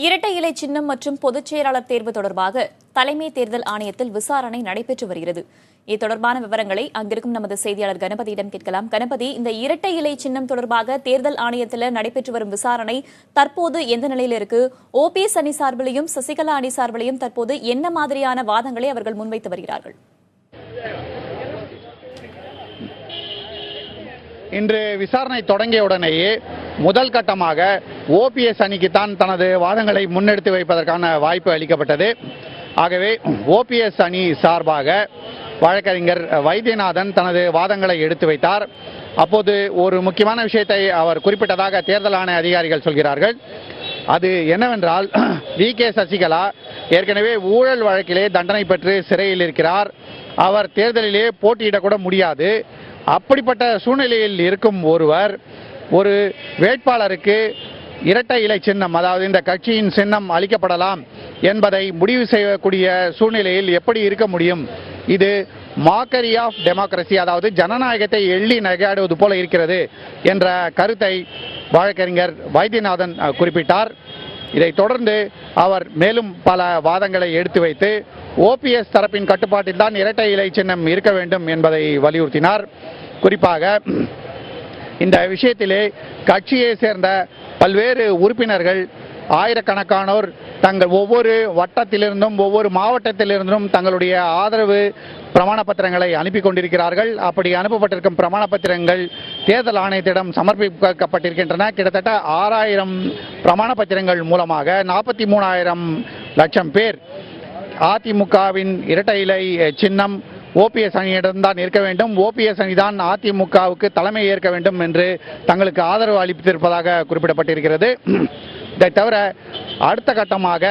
இரட்டை இலை சின்னம் மற்றும் பொதுச் செயலாளர் தேர்வு தொடர்பாக தலைமை தேர்தல் ஆணையத்தில் விசாரணை நடைபெற்று வருகிறது. இது தொடர்பான விவரங்களை அங்கிருக்கும் நமது செய்தியாளர் கணபதியிடம் கேட்கலாம். கணபதி, இந்த இரட்டை இலை சின்னம் தொடர்பாக தேர்தல் ஆணையத்தில் நடைபெற்று வரும் விசாரணை தற்போது எந்த நிலையில் இருக்கு? ஓபிஎஸ் அணி சார்பிலையும் சசிகலா அணி சார்பிலையும் தற்போது என்ன மாதிரியான வாதங்களை அவர்கள் முன்வைத்து வருகிறார்கள்? இன்று விசாரணை தொடங்கியவுடனேயே முதல் கட்டமாக ஓபிஎஸ் அணிக்குத்தான் தனது வாதங்களை முன்னெடுத்து வைப்பதற்கான வாய்ப்பு அளிக்கப்பட்டது. ஆகவே ஓபிஎஸ் அணி சார்பாக வழக்கறிஞர் வைத்தியநாதன் தனது வாதங்களை எடுத்து வைத்தார். அப்போது ஒரு முக்கியமான விஷயத்தை அவர் குறிப்பிட்டதாக தேர்தல் ஆணைய அதிகாரிகள் சொல்கிறார்கள். அது என்னவென்றால், வி.கே. சசிகலா ஏற்கனவே ஊழல் வழக்கிலே தண்டனை பெற்று சிறையில் இருக்கிறார். அவர் தேர்தலிலே போட்டியிடக்கூட முடியாது. அப்படிப்பட்ட சூழ்நிலையில் இருக்கும் ஒருவர் ஒரு வேட்பாளருக்கு இரட்டை இலை சின்னம், அதாவது இந்த கட்சியின் சின்னம் அளிக்கப்படலாம் என்பதை முடிவு செய்யக்கூடிய சூழ்நிலையில் எப்படி இருக்க முடியும்? இது மாக்கரி ஆஃப் டெமோக்ரஸி, அதாவது ஜனநாயகத்தை எள்ளி நகையாடுவது போல இருக்கிறது என்ற கருத்தை வழக்கறிஞர் வைத்தியநாதன் குறிப்பிட்டார். இதைத் தொடர்ந்து அவர் மேலும் பல வாதங்களை எடுத்து வைத்து ஓபிஎஸ் தரப்பின் கட்டுப்பாட்டில் தான் இரட்டை இலை சின்னம் இருக்க வேண்டும் என்பதை வலியுறுத்தினார். குறிப்பாக இந்த விஷயத்திலே கட்சியை சேர்ந்த பல்வேறு உறுப்பினர்கள் ஆயிரக்கணக்கானோர் தங்கள் ஒவ்வொரு வட்டத்திலிருந்தும் ஒவ்வொரு மாவட்டத்திலிருந்தும் தங்களுடைய ஆதரவு பிரமாண பத்திரங்களை அனுப்பி கொண்டிருக்கிறார்கள். அப்படி அனுப்பப்பட்டிருக்கும் பிரமாண பத்திரங்கள் தேர்தல் ஆணையத்திடம் சமர்ப்பிக்கப்பட்டிருக்கின்றன. கிட்டத்தட்ட 6000 பிரமாண பத்திரங்கள் மூலமாக 43,000 லட்சம் பேர் அதிமுகவின் இரட்டை இலை சின்னம் ஓபிஎஸ் அணியிடம்தான் இருக்க வேண்டும், ஓபிஎஸ் அணிதான் அதிமுகவுக்கு தலைமை ஏற்க வேண்டும் என்று தங்களுக்கு ஆதரவு அளித்திருப்பதாக குறிப்பிடப்பட்டிருக்கிறது. இதை தவிர அடுத்த கட்டமாக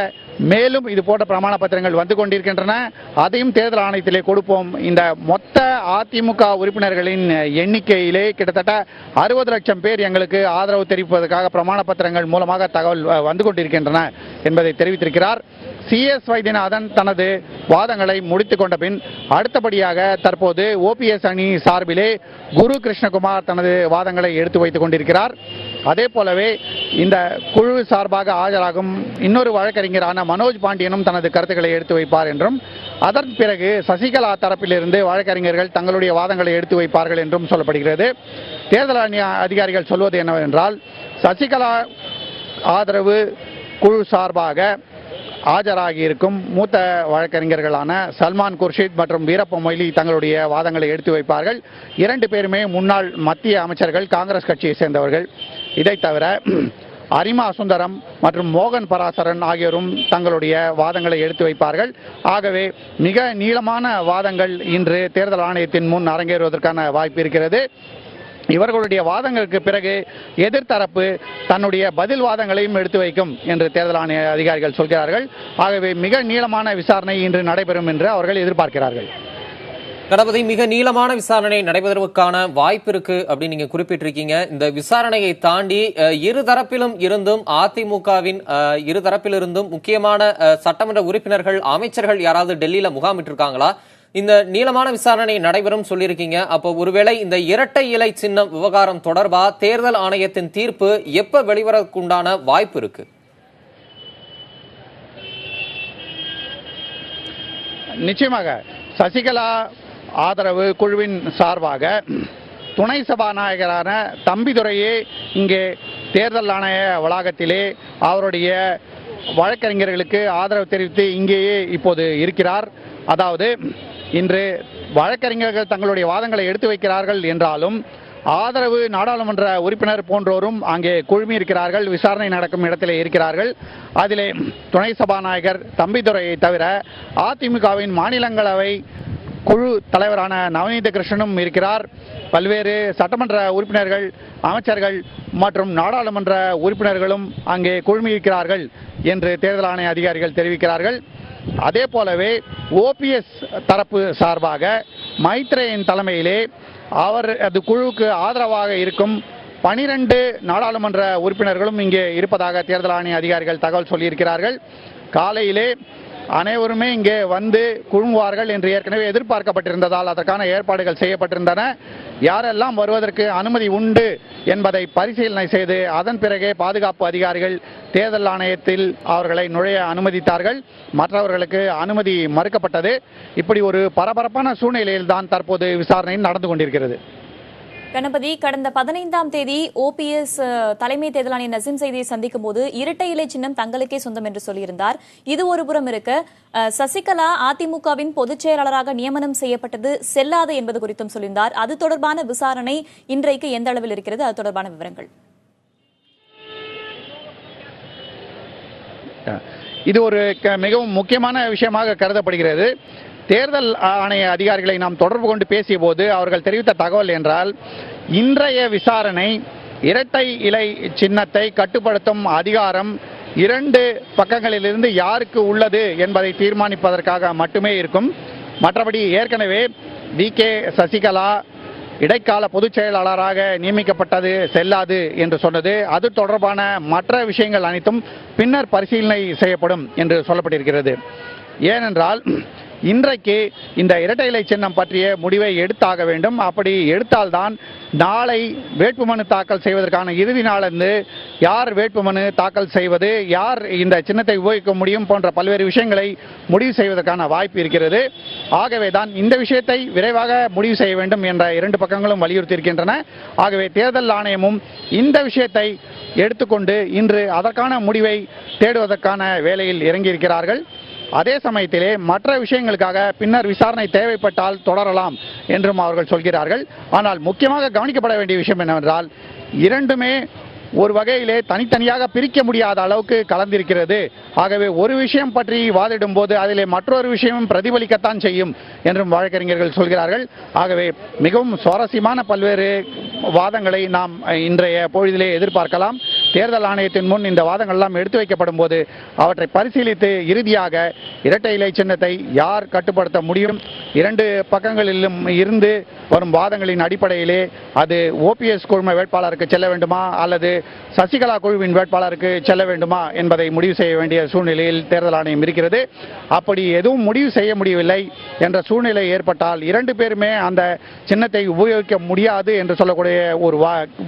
மேலும் இது போன்ற பிரமாண பத்திரங்கள் வந்து கொண்டிருக்கின்றன. அதையும் தேர்தல் ஆணையத்திலே கொடுப்போம். இந்த மொத்த அதிமுக உறுப்பினர்களின் எண்ணிக்கையிலே கிட்டத்தட்ட 60 லட்சம் பேர் எங்களுக்கு ஆதரவு தெரிவிப்பதற்காக பிரமாண பத்திரங்கள் மூலமாக தகவல் வந்து கொண்டிருக்கின்றன என்பதை தெரிவித்திருக்கிறார். சி.எஸ். வைத்தியநாதன் தனது வாதங்களை முடித்துக் கொண்ட பின் அடுத்தபடியாக தற்போது ஓபிஎஸ் அணி சார்பிலே குரு கிருஷ்ணகுமார் தனது வாதங்களை எடுத்து வைத்துக் கொண்டிருக்கிறார். அதே போலவே இந்த குழு சார்பாக ஆஜராகும் இன்னொரு வழக்கறிஞரான மனோஜ் பாண்டியனும் தனது கருத்துக்களை எடுத்து வைப்பார் என்றும், அதன் பிறகு சசிகலா தரப்பிலிருந்து வழக்கறிஞர்கள் தங்களுடைய வாதங்களை எடுத்து வைப்பார்கள் என்றும் சொல்லப்படுகிறது. தேர்தல் அதிகாரிகள் சொல்வது என்னவென்றால், சசிகலா ஆதரவு குழு சார்பாக ஆஜராகி இருக்கும் மூத்த வழக்கறிஞர்களான சல்மான் குர்ஷித் மற்றும் வீரப்ப மொய்லி தங்களுடைய வாதங்களை எடுத்து வைப்பார்கள். 2 பேருமே முன்னாள் மத்திய அமைச்சர்கள், காங்கிரஸ் கட்சியை சேர்ந்தவர்கள். இதைத் தவிர அரிமா சுந்தரம் மற்றும் மோகன் பராசரன் ஆகியோரும் தங்களுடைய வாதங்களை எடுத்து வைப்பார்கள். ஆகவே மிக நீளமான வாதங்கள் இன்று தேர்தல் ஆணையத்தின் முன் அரங்கேறுவதற்கான வாய்ப்பு இருக்கிறது. இவர்களுடைய வாதங்களுக்கு பிறகு எதிர்த்தரப்பு தன்னுடைய பதில் வாதங்களையும் எடுத்து வைக்கும் என்று தேர்தல் ஆணைய அதிகாரிகள் சொல்கிறார்கள். ஆகவே மிக நீளமான விசாரணை இன்று நடைபெறும் என்று அவர்கள் எதிர்பார்க்கிறார்கள். கணபதி, மிக நீளமான விசாரணை நடைபெறுவதற்கான வாய்ப்பு இருக்கு அப்படின்னு நீங்க குறிப்பிட்டிருக்கீங்க. இந்த விசாரணையை தாண்டி இருதரப்பிலும் இருந்தும் அதிமுகவின் இருதரப்பிலிருந்தும் முக்கியமான சட்டமன்ற உறுப்பினர்கள், அமைச்சர்கள் யாராவது டெல்லியில முகாமிட்டிருக்காங்களா? இந்த நீளமான விசாரணை நடைபெறும் சொல்லியிருக்கீங்க. அப்போ ஒருவேளை இந்த இரட்டை இலை சின்னம் விவகாரம் தொடர்பா தேர்தல் ஆணையத்தின் தீர்ப்பு எப்ப வெளிவரக்குண்டான வாய்ப்பு இருக்கு? நிச்சயமாக சசிகலா ஆதரவு குழுவின் சார்பாக துணை சபாநாயகரான தம்பிதுரையே இங்கே தேர்தல் ஆணைய வளாகத்திலே அவருடைய வழக்கறிஞர்களுக்கு ஆதரவு தெரிவித்து இங்கேயே இப்போது இருக்கிறார். அதாவது இன்று வழக்கறிஞர்கள் தங்களுடைய வாதங்களை எடுத்து வைக்கிறார்கள் என்றாலும் ஆதரவு நாடாளுமன்ற உறுப்பினர் போன்றோரும் அங்கே குழுமி இருக்கிறார்கள், விசாரணை நடக்கும் இடத்திலே இருக்கிறார்கள். அதிலே துணை சபாநாயகர் தம்பிதுரையை தவிர அதிமுகவின் மாநிலங்களவை குழு தலைவரான நவநீத கிருஷ்ணனும் இருக்கிறார். பல்வேறு சட்டமன்ற உறுப்பினர்கள், அமைச்சர்கள் மற்றும் நாடாளுமன்ற உறுப்பினர்களும் அங்கே குழுமி இருக்கிறார்கள் என்று தேர்தல் ஆணைய அதிகாரிகள் தெரிவிக்கிறார்கள். அதே போலவே ஓபிஎஸ் தரப்பு சார்பாக மைத்ரேயின் தலைமையிலே அது குழுவுக்கு ஆதரவாக இருக்கும் 12 நாடாளுமன்ற உறுப்பினர்களும் இங்கே இருப்பதாக தேர்தல் ஆணைய அதிகாரிகள் தகவல் சொல்லியிருக்கிறார்கள். காலையிலே அனைவருமே இங்கே வந்து குழுமுவார்கள் என்று ஏற்கனவே எதிர்பார்க்கப்பட்டிருந்ததால் அதற்கான ஏற்பாடுகள் செய்யப்பட்டிருந்தன. யாரெல்லாம் வருவதற்கு அனுமதி உண்டு என்பதை பரிசீலனை செய்து அதன் பிறகே பாதுகாப்பு அதிகாரிகள் தேர்தல் ஆணையத்தில் அவர்களை நுழைய அனுமதித்தார்கள். மற்றவர்களுக்கு அனுமதி மறுக்கப்பட்டது. இப்படி ஒரு பரபரப்பான சூழ்நிலையில் தான் தற்போது விசாரணை நடந்து கொண்டிருக்கிறது. கணபதி, கடந்த 15ஆம் தேதி OPS தலைமை தேர்தல் ஆணையர் நசீம் சைதியை சந்திக்கும் போது இரட்டை இலை சின்னம் தங்களுக்கே சொந்தம் என்று சொல்லியிருந்தார். இது ஒரு புறம் இருக்க, சசிகலா அதிமுகவின் பொதுச் செயலாளராக நியமனம் செய்யப்பட்டது செல்லாது என்பது குறித்தும் சொல்லியிருந்தார். அது தொடர்பான விசாரணை இன்றைக்கு எந்த அளவில் இருக்கிறது? அது தொடர்பான விவரங்கள். இது ஒரு மிகவும் முக்கியமான விஷயமாக கருதப்படுகிறது. தேர்தல் ஆணைய அதிகாரிகளை நாம் தொடர்பு கொண்டு பேசிய போது அவர்கள் தெரிவித்த தகவல் என்றால், இன்றைய விசாரணை இரட்டை இலை சின்னத்தை கட்டுப்படுத்தும் அதிகாரம் 2 பக்கங்களிலிருந்து யாருக்கு உள்ளது என்பதை தீர்மானிப்பதற்காக மட்டுமே இருக்கும். மற்றபடி ஏற்கனவே வி.கே. சசிகலா இடைக்கால பொதுச் செயலாளராக நியமிக்கப்பட்டது செல்லாது என்று சொன்னது, அது தொடர்பான மற்ற விஷயங்கள் அனைத்தும் பின்னர் பரிசீலனை செய்யப்படும் என்று சொல்லப்பட்டிருக்கிறது. ஏனென்றால் இன்றைக்கு இந்த இரட்டை இலை சின்னம் பற்றிய முடிவை எடுத்தாக வேண்டும். அப்படி எடுத்தால்தான் நாளை வேட்புமனு தாக்கல் செய்வதற்கான இறுதி நாளன்று யார் வேட்புமனு தாக்கல் செய்வது, யார் இந்த சின்னத்தை உபயோகிக்க முடியும் போன்ற பல்வேறு விஷயங்களை முடிவு செய்வதற்கான வாய்ப்பு இருக்கிறது. ஆகவே தான் இந்த விஷயத்தை விரைவாக முடிவு செய்ய வேண்டும் என்ற 2 பக்கங்களும் வலியுறுத்தி இருக்கின்றன. ஆகவே தேர்தல் ஆணையமும் இந்த விஷயத்தை எடுத்துக்கொண்டு இன்று அதற்கான முடிவை தேடுவதற்கான வேலையில் இறங்கியிருக்கிறார்கள். அதே சமயத்திலே மற்ற விஷயங்களுக்காக பின்னர் விசாரணை தேவைப்பட்டால் தொடரலாம் என்றும் அவர்கள் சொல்கிறார்கள். ஆனால் முக்கியமாக கவனிக்கப்பட வேண்டிய விஷயம் என்னவென்றால், இரண்டுமே ஒரு வகையிலே தனித்தனியாக பிரிக்க முடியாத அளவுக்கு கலந்திருக்கிறது. ஆகவே ஒரு விஷயம் பற்றி வாதிடும் போது அதிலே மற்றொரு விஷயமும் பிரதிபலிக்கத்தான் செய்யும் என்றும் வழக்கறிஞர்கள் சொல்கிறார்கள். ஆகவே மிகவும் சுவாரஸ்யமான பல்வேறு வாதங்களை நாம் இன்றைய பொழுதிலே எதிர்பார்க்கலாம். தேர்தல் ஆணையத்தின் முன் இந்த வாதங்கள் எல்லாம் எடுத்து வைக்கப்படும் போது அவற்றை பரிசீலித்து இறுதியாக இரட்டை இலை சின்னத்தை யார் கட்டுப்படுத்த முடியும், 2 பக்கங்களிலும் இருந்து வரும் வாதங்களின் அடிப்படையிலே அது OPS குழும வேட்பாளருக்கு செல்ல வேண்டுமா அல்லது சசிகலா குழுவின் வேட்பாளருக்கு செல்ல வேண்டுமா என்பதை முடிவு செய்ய வேண்டிய சூழ்நிலையில் தேர்தல் ஆணையம் இருக்கிறது. அப்படி எதுவும் முடிவு செய்ய முடியவில்லை என்ற சூழ்நிலை ஏற்பட்டால் 2 பேருமே அந்த சின்னத்தை உபயோகிக்க முடியாது என்று சொல்லக்கூடிய ஒரு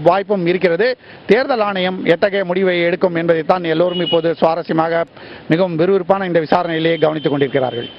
வாய்ப்பும் இருக்கிறது. தேர்தல் ஆணையம் எத்தகைய முடிவை எடுக்கும் என்பதைத்தான் எல்லோரும் இப்போது சுவாரஸ்யமாக மிகவும் விறுவிறுப்பான இந்த விசாரணையிலேயே கவனித்துக் கொண்டிருக்கிறார்கள்.